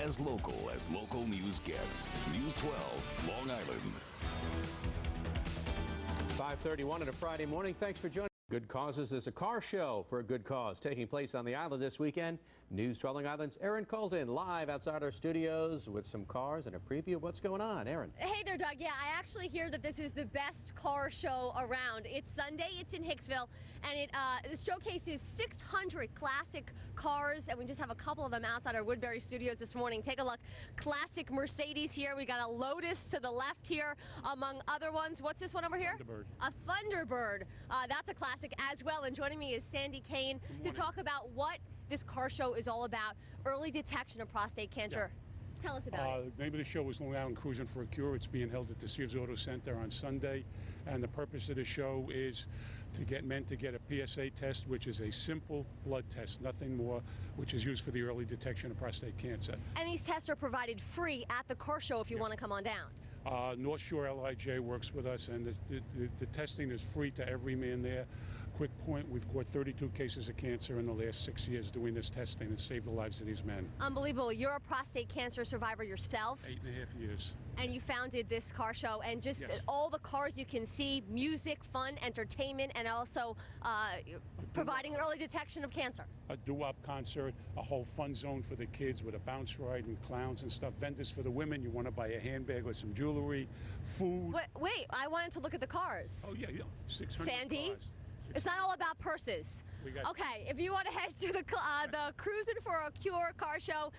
as local news gets. News 12, Long Island. 5:31 on a Friday morning. Thanks for joining. Good Causes. There's a car show for a good cause taking place on the island this weekend. News 12 Long Island's Erin Colton live outside our studios with some cars and a preview of what's going on. Erin. Hey there, Doug. Yeah, I actually hear that this is the best car show around. It's Sunday. It's in Hicksville, and it showcases 600 classic cars, and we just have a couple of them outside our Woodbury studios this morning. Take a look. Classic Mercedes here. We got a Lotus to the left here, among other ones. What's this one over here? Thunderbird. A Thunderbird. That's a classic as well. And joining me is Sandy Kane to talk about what this car show is all about. Early detection of prostate cancer. Yeah. Tell us about it. The name of the show is Long Island Cruizin for a Cure. It's being held at the Sears Auto Center on Sunday. And the purpose of the show is to get men to get a PSA test, which is a simple blood test, nothing more, which is used for the early detection of prostate cancer. And these tests are provided free at the car show if you want to come on down. North Shore LIJ works with us, and the testing is free to every man there. Quick point, we've caught 32 cases of cancer in the last 6 years doing this testing and saved the lives of these men. Unbelievable. You're a prostate cancer survivor yourself. 8.5 years. And you founded this car show, and just all the cars you can see, music, fun, entertainment, and also providing an early detection of cancer. A doo-wop concert, a whole fun zone for the kids with a bounce ride and clowns and stuff. Vendors for the women, you want to buy a handbag or some jewelry, food. Wait, I wanted to look at the cars. Oh, yeah, 600 Sandy? cars. It's not all about purses. Okay, if you want to head to the Cruizin for a Cure car show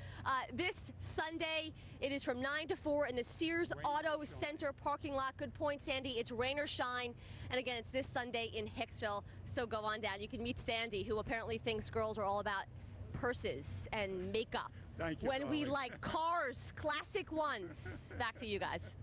this Sunday, it is from 9 to 4 in the Sears Auto Center parking lot. Good point, Sandy. It's rain or shine. And again, it's this Sunday in Hicksville, so go on down. You can meet Sandy, who apparently thinks girls are all about purses and makeup. Thank you, when we like cars, classic ones. Back to you guys.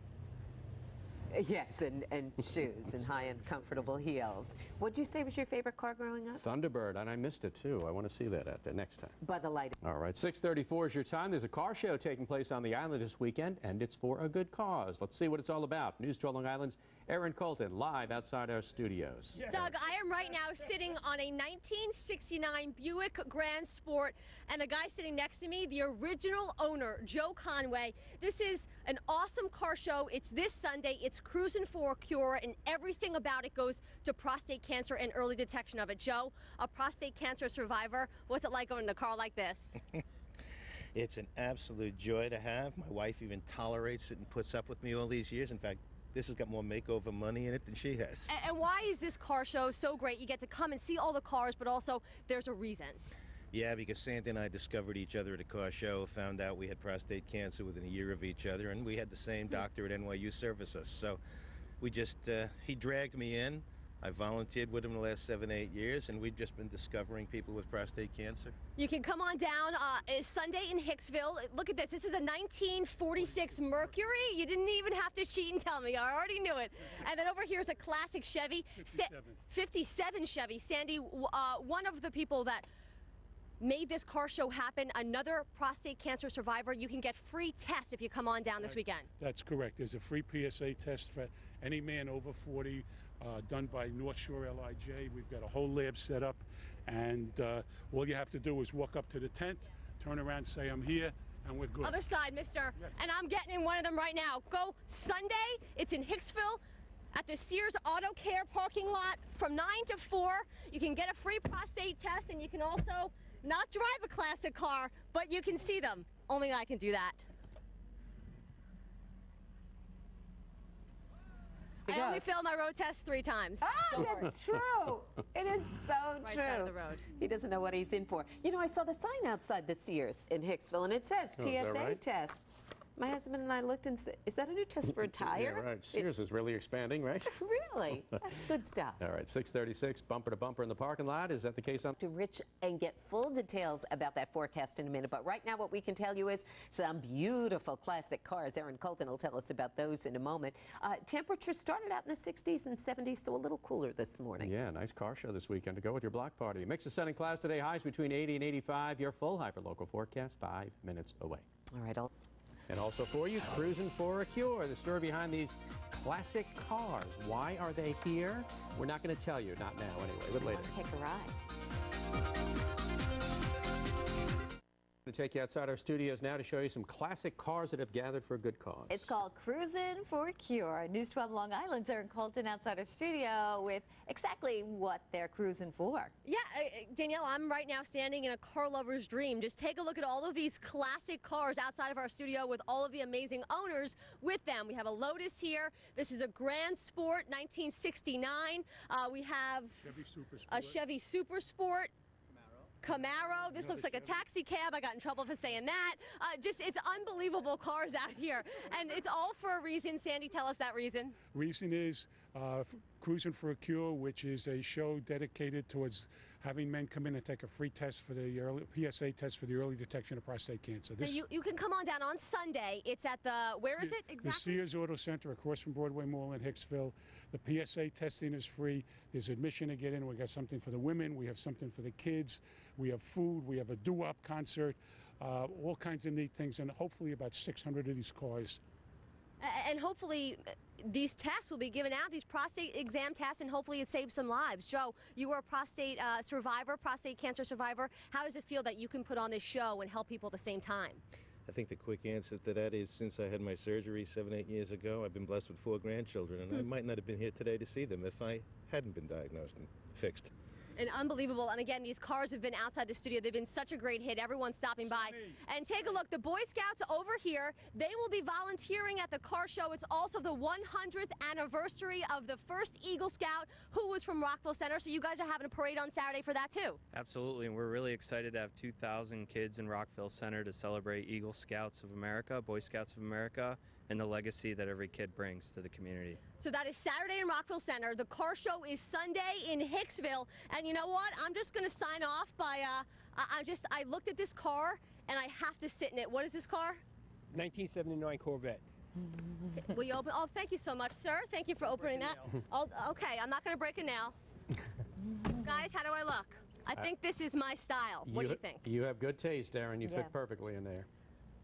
Yes, and shoes and high-end comfortable heels. What'd you say was your favorite car growing up? Thunderbird, and I missed it too. I want to see that out there next time. By the light. All right, 6:34 is your time. There's a car show taking place on the island this weekend, and it's for a good cause. Let's see what it's all about. News 12 Long Island's Erin Colton live outside our studios. Yeah. Doug, I am right now sitting on a 1969 Buick Grand Sport, and the guy sitting next to me, the original owner, Joe Conway. This is an awesome car show. It's this Sunday. It's Cruizin for a Cure, and everything about it goes to prostate cancer and early detection of it. Joe, a prostate cancer survivor, what's it like owning a car like this? It's an absolute joy to have. My wife even tolerates it and puts up with me all these years. In fact, this has got more makeover money in it than she has. And why is this car show so great? You get to come and see all the cars, but also there's a reason. Yeah, because Sandy and I discovered each other at a car show, found out we had prostate cancer within a year of each other, and we had the same doctor at NYU service us. So we just, he dragged me in. I volunteered with him the last 7, 8 years, and we've just been discovering people with prostate cancer. You can come on down Sunday in Hicksville. Look at this. This is a 1946 Mercury. You didn't even have to cheat and tell me. I already knew it. And then over here is a classic Chevy. 57 Chevy. Sandy, one of the people that made this car show happen, another prostate cancer survivor. You can get free tests if you come on down this weekend. That's correct. There's a free PSA test for any man over 40, done by North Shore LIJ. We've got a whole lab set up, and all you have to do is walk up to the tent, turn around, say I'm here, and we're good. Other side, mister. Yes. And I'm getting in one of them right now. Go Sunday. It's in Hicksville at the Sears Auto Care parking lot from 9 to 4. You can get a free prostate test, and you can also not drive a classic car, but you can see them. Only I can do that. I only failed my road test 3 times. Ah, that's true. It is so right true. Side of the road. He doesn't know what he's in for. You know, I saw the sign outside the Sears in Hicksville, and it says PSA tests. My husband and I looked and said, is that a new test for a tire? Yeah, right. Sears is really expanding, right? Really? That's good stuff. All right, 6:36, bumper to bumper in the parking lot. Is that the case on? To Rich and get full details about that forecast in a minute. But right now what we can tell you is some beautiful classic cars. Erin Colton will tell us about those in a moment. Temperatures started out in the 60s and 70s, so a little cooler this morning. Yeah, nice car show this weekend to go with your block party. Mix of sun and clouds today, highs between 80 and 85. Your full hyperlocal forecast 5 minutes away. All right, And also for you, Cruizin for a Cure, the story behind these classic cars. Why are they here? We're not going to tell you, not now anyway, but later. Take a ride. To take you outside our studios now to show you some classic cars that have gathered for a good cause. It's called Cruizin' for a Cure. News 12 Long Island's Erin Colton outside our studio with exactly what they're cruising for. Yeah, Danielle, I'm right now standing in a car lover's dream. Just take a look at all of these classic cars outside of our studio with all of the amazing owners with them. We have a Lotus here. This is a Grand Sport 1969. We have a Chevy Super Sport. Camaro. This looks like a taxi cab. I got in trouble for saying that. It's unbelievable cars out here. And it's all for a reason. Sandy, tell us that reason. Reason is Cruizin' for a Cure, which is a show dedicated towards having men come in and take a free test for the early PSA test for the early detection of prostate cancer. Now you can come on down on Sunday. It's at where is it exactly? The Sears Auto Center across from Broadway Mall in Hicksville. The PSA testing is free. There's admission to get in. We got something for the women. We have something for the kids. We have food. We have a doo-wop concert. All kinds of neat things, and hopefully about 600 of these cars. And hopefully these tests will be given out, these prostate exam tests, and hopefully it saves some lives. Joe, you were a prostate survivor, prostate cancer survivor. How does it feel that you can put on this show and help people at the same time? I think the quick answer to that is since I had my surgery 7-8 years ago, I've been blessed with 4 grandchildren, and I might not have been here today to see them if I hadn't been diagnosed and fixed. And unbelievable. And again, these cars have been outside the studio. They've been such a great hit. Everyone's stopping by. And take a look. The Boy Scouts over here, they will be volunteering at the car show. It's also the 100th anniversary of the first Eagle Scout who was from Rockville Center. So you guys are having a parade on Saturday for that too. Absolutely. And we're really excited to have 2,000 kids in Rockville Center to celebrate Eagle Scouts of America, Boy Scouts of America, and the legacy that every kid brings to the community. So that is Saturday in Rockville Center. The car show is Sunday in Hicksville. And you know what? I'm just going to sign off by, I looked at this car and I have to sit in it. What is this car? 1979 Corvette. Will you open? Oh, thank you so much, sir. Thank you for opening that. Oh, okay, I'm not going to break a nail. Guys, how do I look? I think this is my style. What do you think? You have good taste, Aaron. You Yeah. fit perfectly in there.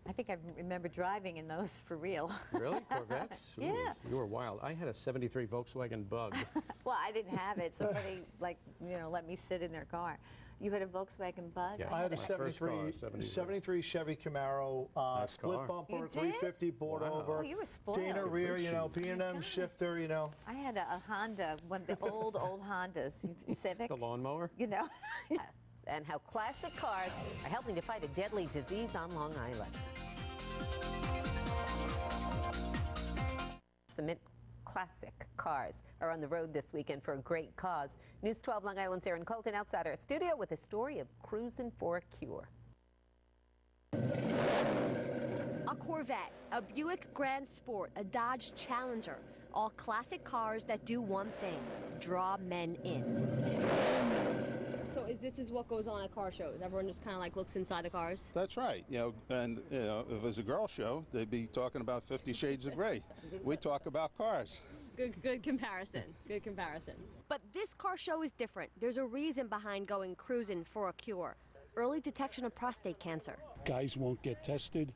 I think I remember driving in those for real. Really? Corvettes? Ooh, Yeah. You were wild. I had a 73 Volkswagen Bug. Well, I didn't have it. Somebody, let me sit in their car. You had a Volkswagen Bug? Yes. I had a My first car, 73 Chevy Camaro, Nice split car. bumper, You did? 350 board Wow. over. Oh, you were spoiled. Dana rear, Good shoes. P&M shifter, I had a Honda, one of the old Hondas, Civic. The lawnmower? Yes, and how classic cars are helping to fight a deadly disease on Long Island. Cement classic cars are on the road this weekend for a great cause. News 12 Long Island's Erin Colton outside our studio with a story of Cruizin' for a Cure. A Corvette, a Buick Grand Sport, a Dodge Challenger. All classic cars that do one thing, draw men in. So this is what goes on at car shows? Everyone just kind of looks inside the cars? That's right. And if it was a girl show, they'd be talking about 50 Shades of Grey. We talk about cars. Good comparison. Good comparison. But this car show is different. There's a reason behind going cruising for a cure. Early detection of prostate cancer. Guys won't get tested.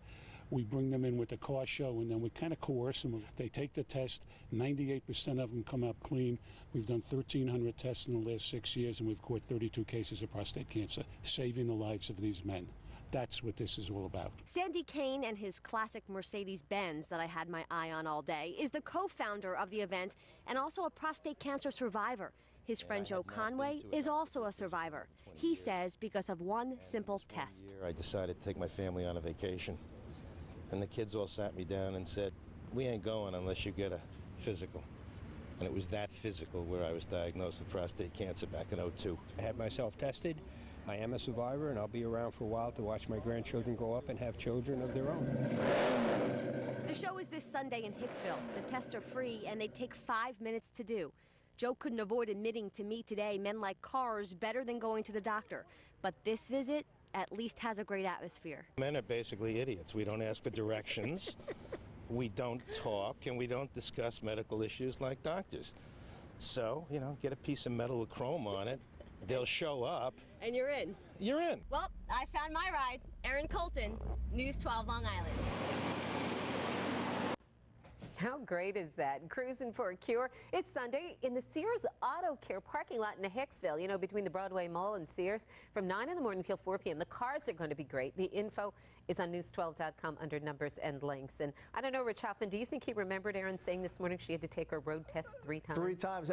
We bring them in with the car show, and then we kind of coerce them. They take the test. 98% of them come out clean. We've done 1,300 tests in the last 6 years, and we've caught 32 cases of prostate cancer, saving the lives of these men. That's what this is all about. Sandy Kane and his classic Mercedes-Benz that I had my eye on all day is the co-founder of the event and also a prostate cancer survivor. His friend Joe Conway is also a survivor. He says because of one simple test. I decided to take my family on a vacation. And the kids all sat me down and said, we ain't going unless you get a physical. And it was that physical where I was diagnosed with prostate cancer back in '02. I had myself tested. I am a survivor, and I'll be around for a while to watch my grandchildren grow up and have children of their own. The show is this Sunday in Hicksville. The tests are free, and they take 5 minutes to do. Joe couldn't avoid admitting to me today men like cars better than going to the doctor. But this visit at least has a great atmosphere. Men are basically idiots. We don't ask for directions, we don't talk, and we don't discuss medical issues like doctors. So, get a piece of metal with chrome on it, they'll show up. And you're in. You're in. Well, I found my ride. Erin Colton, News 12 Long Island. How great is that? Cruising for a Cure is Sunday in the Sears Auto Care parking lot in Hicksville, you know, between the Broadway Mall and Sears, from 9 in the morning till 4 p.m. The cars are going to be great. The info is on news12.com under numbers and links. And I don't know, Rich Hoffman, do you think he remembered Erin saying this morning she had to take her road test 3 times? 3 times.